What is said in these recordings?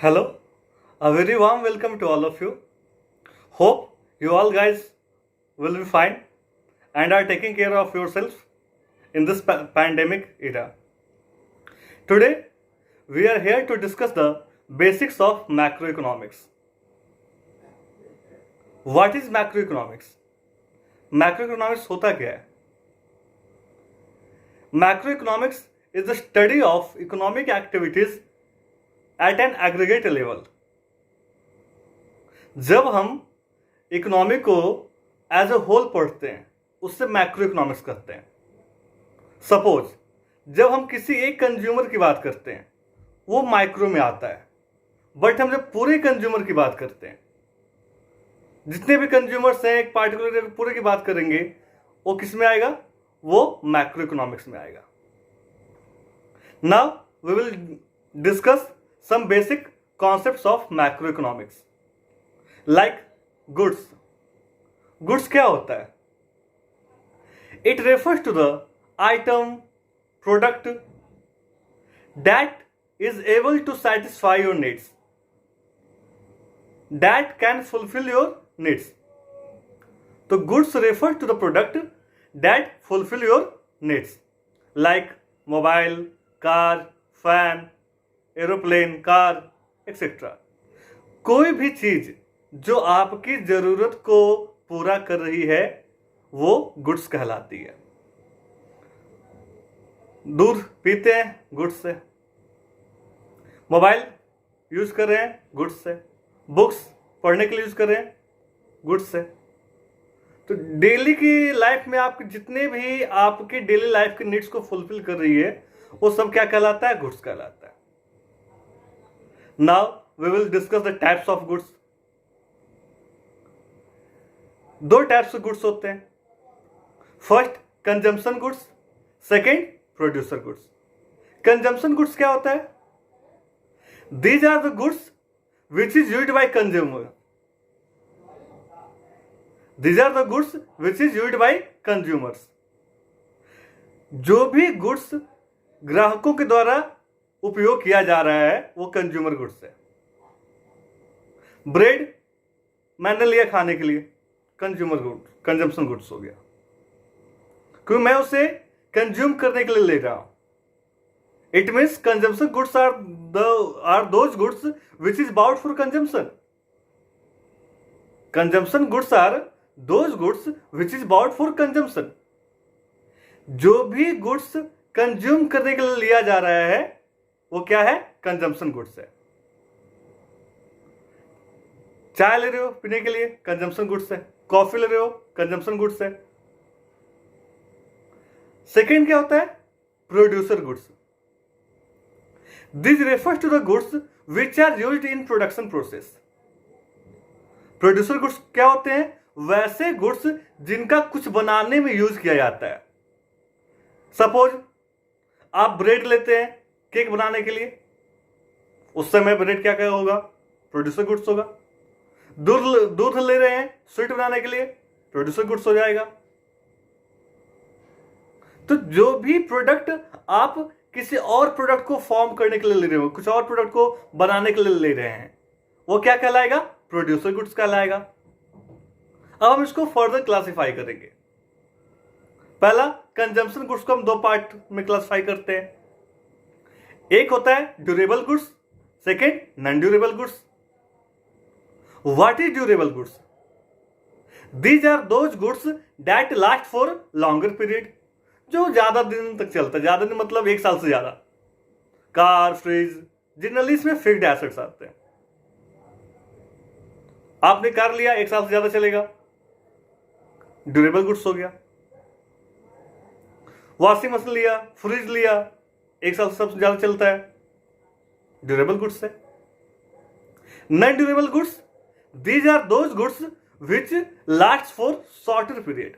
Hello, a very warm welcome to all of you. Hope you all guys will be fine and are taking care of yourselves in this pandemic era. Today, we are here to discuss the basics of macroeconomics. What is macroeconomics? Macroeconomics होता क्या है? Macroeconomics is the study of economic activities at an aggregate level. जब हम economy को as a whole पढ़ते हैं उससे macro economics करते हैं. सपोज जब हम किसी एक कंज्यूमर की बात करते हैं वो माइक्रो में आता है, बट हम जब पूरे कंज्यूमर की बात करते हैं, जितने भी कंज्यूमर्स हैं एक पार्टिकुलर पूरे की बात करेंगे, वो किस में आएगा? वो मैक्रो इकोनॉमिक्स में आएगा. Now we will discuss some basic concepts of macroeconomics like goods. Goods क्या होता है? It refers to the item, product that is able to satisfy your needs, that can fulfill your needs. तो goods refer to the product that fulfill your needs like mobile, car, fan, aeroplane, car etcetera. कोई भी चीज जो आपकी जरूरत को पूरा कर रही है वो गुड्स कहलाती है. दूध पीते हैं गुड्स से, मोबाइल यूज कर रहे हैं गुड्स से, बुक्स पढ़ने के लिए यूज कर रहे हैं गुड्स से. तो डेली की लाइफ में आपके जितने भी आपके डेली लाइफ के नीड्स को फुलफिल कर रही है वो सब क्या कहलाता है? गुड्स कहलाता है. Now we will discuss the types of goods. दो टाइप्स ऑफ गुड्स होते हैं. First consumption goods, second producer goods. Consumption goods क्या होता है? These are the goods which is used by consumer. These are the goods which is used by consumers. जो भी goods ग्राहकों के द्वारा उपयोग किया जा रहा है वो कंज्यूमर गुड्स है. ब्रेड मैंने लिया खाने के लिए, कंज्यूमर गुड, कंजम्पशन गुड्स हो गया, क्योंकि मैं उसे कंज्यूम करने के लिए ले रहा हूं. It means consumption goods are those goods which is bought for consumption. Consumption goods are those goods which is bought for consumption. जो भी गुड्स कंज्यूम करने के लिए लिया जा रहा है वो क्या है? कंजम्पशन गुड्स है. चाय ले रहे हो पीने के लिए, कंजम्पशन गुड्स है. कॉफी ले रहे हो, कंजम्पशन गुड्स है. सेकेंड क्या होता है? Producer goods. This refers to the goods which are used in production process. Producer goods क्या होते हैं? वैसे गुड्स जिनका कुछ बनाने में यूज किया जाता है. सपोज आप ब्रेड लेते हैं केक बनाने के लिए, उस समय ब्रेड क्या क्या होगा? प्रोड्यूसर गुड्स होगा. दूध ले रहे हैं स्वीट बनाने के लिए, प्रोड्यूसर गुड्स हो जाएगा. तो जो भी प्रोडक्ट आप किसी और प्रोडक्ट को फॉर्म करने के लिए ले रहे हो, कुछ और प्रोडक्ट को बनाने के लिए ले रहे हैं, वो क्या कहलाएगा? प्रोड्यूसर गुड्स कहलाएगा. अब हम इसको फर्दर क्लासिफाई करेंगे. पहला कंजम्पशन गुड्स को हम दो पार्ट में क्लासिफाई करते हैं. एक होता है durable goods, second non durable goods. What is durable goods? These are those goods that last for longer period. जो ज्यादा दिन तक चलता है, ज्यादा दिन मतलब एक साल से ज्यादा. कार, फ्रिज, जनरली इसमें फिक्स्ड एसेट्स आते हैं. आपने कार लिया, एक साल से ज्यादा चलेगा, ड्यूरेबल गुड्स हो गया. वॉशिंग मशीन लिया, फ्रिज लिया, एक साल से सबसे ज्यादा चलता है, ड्यूरेबल गुड्स है. Non durable goods, these are those goods which last for shorter period.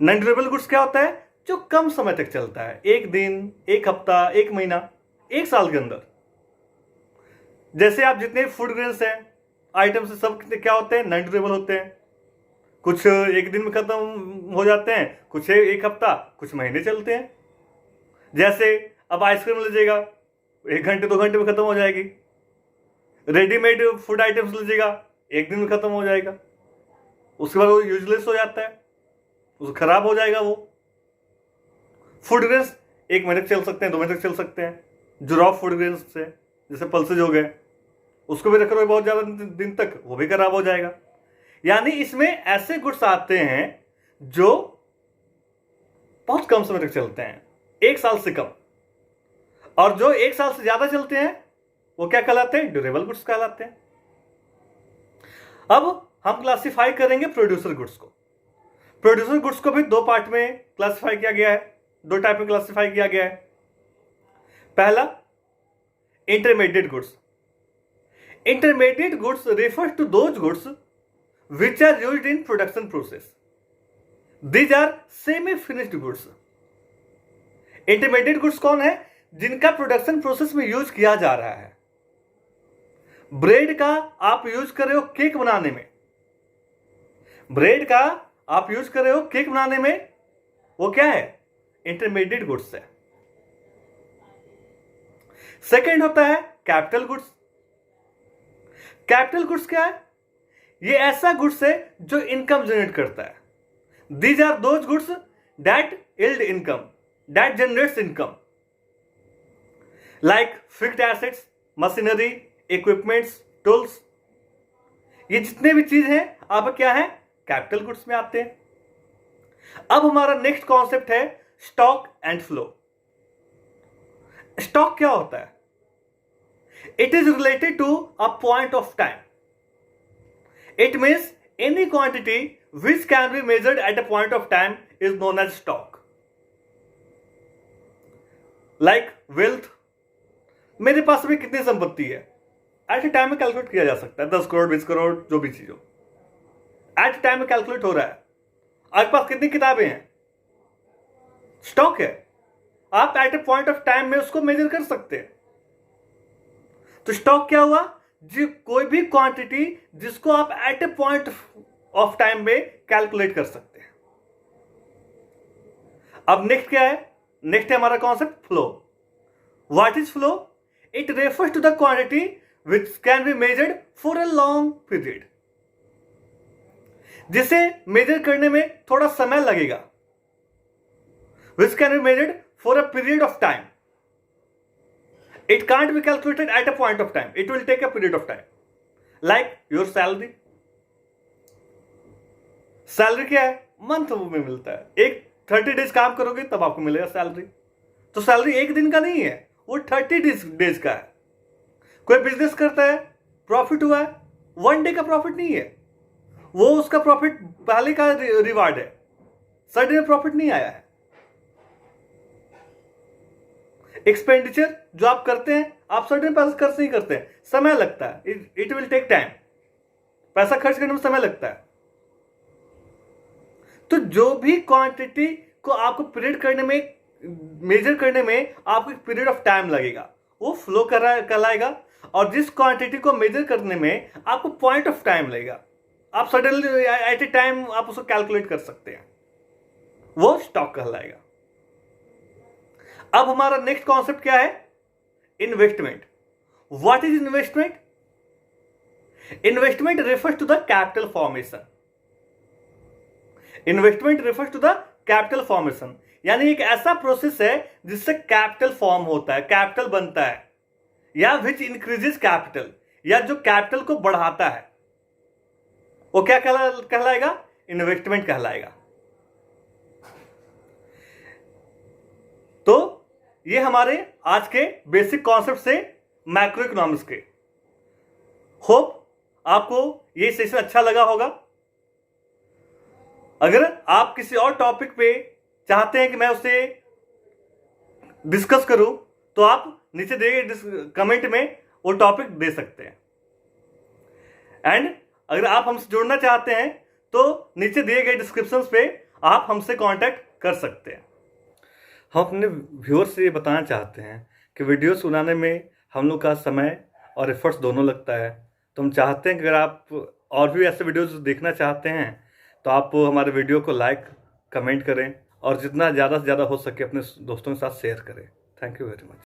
Non durable goods क्या होता है? जो कम समय तक चलता है, एक दिन, एक हफ्ता, एक महीना, एक साल के अंदर. जैसे आप जितने फूड ग्रेन्स हैं, आइटम्स सब क्या होते हैं? नॉन ड्यूरेबल होते हैं. कुछ एक दिन में खत्म हो जाते हैं, कुछ एक हफ्ता, कुछ महीने चलते हैं. जैसे अब आइसक्रीम लीजिएगा, 1 घंटे 2 घंटे में खत्म हो जाएगी। रेडीमेड फूड आइटम्स लीजिएगा, 1 दिन में खत्म हो जाएगा, उसके बाद वो यूजलेस हो जाता है, उसको खराब हो जाएगा। वो फूड ग्रेन्स 1 महीने तक चल सकते हैं, 2 महीने तक चल सकते हैं। जो रॉ फूड ग्रेन्स से जैसे पल्सेज हो गए, उसको भी रख रहे हो बहुत ज्यादा दिन तक, वो भी खराब हो जाएगा। यानी इसमें ऐसे गुड्स आते हैं जो बहुत कम समय तक चलते हैं, 1 साल से कम, और जो 1 साल से ज्यादा चलते हैं वो क्या कहलाते हैं? ड्यूरेबल गुड्स कहलाते हैं। अब हम क्लासिफाई करेंगे प्रोड्यूसर गुड्स को। प्रोड्यूसर गुड्स को भी 2 पार्ट में क्लासिफाई किया गया है, 2 टाइप में क्लासिफाई किया गया है। पहला, intermediate goods. Intermediate goods refers to those goods which are used in production process. These are semi-finished goods. Intermediate goods कौन है? जिनका प्रोडक्शन प्रोसेस में यूज किया जा रहा है। ब्रेड का आप यूज कर रहे हो केक बनाने में, ब्रेड का आप यूज कर रहे हो केक बनाने में, वो क्या है? इंटरमीडिएट गुड्स है। सेकेंड होता है कैपिटल गुड्स। कैपिटल गुड्स क्या है? ये ऐसा गुड्स है जो इनकम जनरेट करता है। These are those goods that yield income, that generates income, like fixed assets, machinery, equipments, tools. ये जितने भी चीज हैं आप क्या है? कैपिटल गुड्स में आते हैं। अब हमारा नेक्स्ट कॉन्सेप्ट है स्टॉक एंड फ्लो। स्टॉक क्या होता है? It is related to a point of time. It means any quantity which can be measured at a point of time is known as stock. Like wealth, मेरे पास में कितनी संपत्ति है, at a time में कैलकुलेट किया जा सकता है। 10 करोड़ 20 करोड़ जो भी चीज हो, एट ए टाइम में कैलकुलेट हो रहा है। आपके पास कितनी किताबें हैं, स्टॉक है, आप at a point of time में उसको मेजर कर सकते हैं। तो स्टॉक क्या हुआ? जो कोई भी क्वांटिटी जिसको आप at a point of time में कैलकुलेट कर सकते हैं। अब नेक्स्ट क्या है? नेक्स्ट है हमारा concept flow. What is flow? It refers to the quantity which can be measured for a long period. जिसे मेजर करने में थोड़ा समय लगेगा, which can be measured for a period of time. It can't be calculated at a point of time. It will take a period of time. Like your salary. Salary क्या है? Month में मिलता है। एक 30 डेज काम करोगे तब आपको मिलेगा सैलरी। तो सैलरी 1 दिन का नहीं है, वो 30 डेज का है। कोई बिजनेस करता है, प्रॉफिट हुआ है, 1 डे का प्रॉफिट नहीं है, वो उसका प्रॉफिट पहले का रिवार्ड है, सडन में प्रॉफिट नहीं आया है। एक्सपेंडिचर जो आप करते हैं, आप सडन पैसा खर्च नहीं करते हैं, समय लगता है, इट विल टेक टाइम। पैसा खर्च करने में समय लगता है। तो जो भी क्वांटिटी को आपको पीरियड करने में, मेजर करने में आपको एक पीरियड ऑफ टाइम लगेगा, वो फ्लो कहलाएगा। और जिस क्वांटिटी को मेजर करने में आपको पॉइंट ऑफ टाइम लगेगा, आप सडनली एट ए टाइम आप उसको कैलकुलेट कर सकते हैं, वो स्टॉक कहलाएगा। अब हमारा नेक्स्ट कॉन्सेप्ट क्या है? Investment. What is investment? Investment refers to the capital formation. Investment refers to the capital formation, यानी एक ऐसा प्रोसेस है जिससे कैपिटल फॉर्म होता है, कैपिटल बनता है, या विच इंक्रीजेस कैपिटल, या जो कैपिटल को बढ़ाता है, वो क्या कहलाएगा? इन्वेस्टमेंट कहलाएगा। तो ये हमारे आज के बेसिक कॉन्सेप्ट से मैक्रो इकोनॉमिक्स के। होप आपको ये सेशन अच्छा लगा होगा। अगर आप किसी और टॉपिक पे चाहते हैं कि मैं उसे डिस्कस करूं, तो आप नीचे दिए गए कमेंट में वो टॉपिक दे सकते हैं। एंड अगर आप हमसे जुड़ना चाहते हैं तो नीचे दिए गए डिस्क्रिप्शन पे आप हमसे कांटेक्ट कर सकते हैं। हम अपने व्यूअर्स से ये बताना चाहते हैं कि वीडियोस बनाने में हम लोग का समय और एफर्ट्स दोनों लगता है। तो हम चाहते हैं कि अगर आप और भी ऐसे वीडियोस देखना चाहते हैं तो आप हमारे वीडियो को लाइक, कमेंट करें और जितना ज़्यादा से ज़्यादा हो सके अपने दोस्तों के साथ शेयर करें। Thank you very much.